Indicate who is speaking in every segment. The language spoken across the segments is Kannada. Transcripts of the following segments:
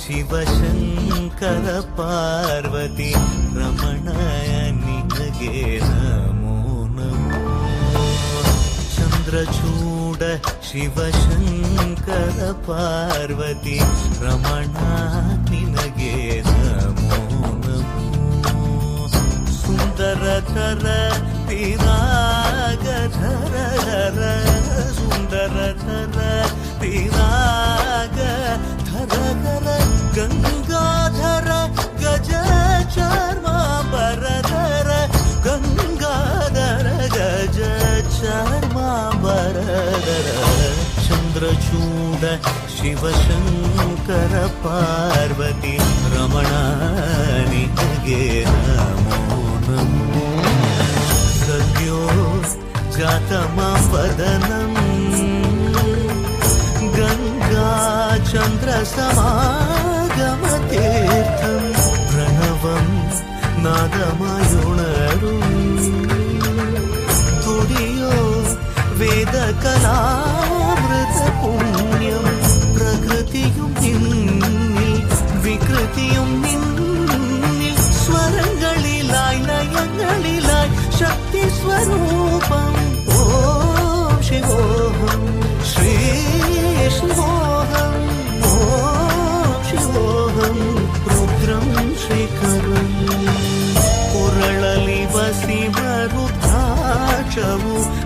Speaker 1: ಶಿವಶಂಕರ ಪಾರ್ವತಿ ರಮಣ ನಿನಗೆ ನಮೋ ನಮೋ. ಚಂದ್ರಚೂಡ ಶಿವಶಂಕರ ಪಾರ್ವತಿ ರಮಣ ನಿನಗೆ ನಮೋ ನಮೋ. ಸುಂದರತರ ಪಿರಾಗಧರ ಸುಂದರತರ ಪಿರಾಗ ಧರ ಗಂಗಾಧರ ಗಜ ಚಾರ್ಮಾಂಬರಧರ ಗಂಗಾಧರ ಗಜ ಚಾರ್ಮಾಂಬರಧರ. ಚಂದ್ರಚೂಡ ಶಿವಶಂಕರ ಪಾರ್ವತಿ ರಮಣ ನಿನಗೆ ನಮೋ ನಮೋ. ಸದ್ಯೋ ಜಾತಮಾಪದನಂ ಗಂಗಾ ಚಂದ್ರ ಸಮಾಗಮತೀರ್ಥಂ ಪ್ರಣವಂ നാദമായുണരും തുടിയോ വേദകലാമൃത പുണ്യം. പ്രകൃതിയും നിന്നിൽ വികൃതിയും നിന്നിൽ സ്വരങ്ങളിലായി ലയങ്ങളിലായി ശക്തി സ്വരൂപം. ഓം ശിവോഹം ശ്രീ ശിവോഹം ഓം ശിവോഹം രുദ്രം ಶ್ರೀಕರಂ. ಕೊರಳಲಿ ವಸಿಮರುದ್ರಾಕ್ಷವು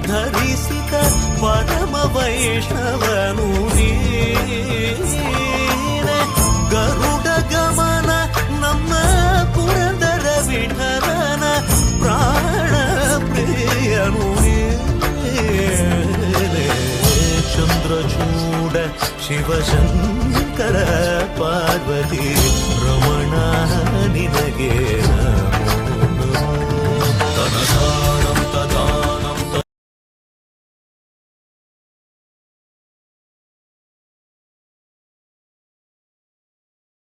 Speaker 1: ಧರಿಸಿದ ಪರಮ ವೈಷ್ಣವನು ನೀನೆ. ಗರುಡ ಗಮನ ನಮ್ಮ ಪುರಂದರ ವಿಠಲನ ಪ್ರಾಣ ಪ್ರಿಯನು ನೀನೆ. ಚಂದ್ರಚೂಡ ಶಿವಶಂಕರ ಪಾರ್ವತಿ ರಮಣ ನಿನಗೆ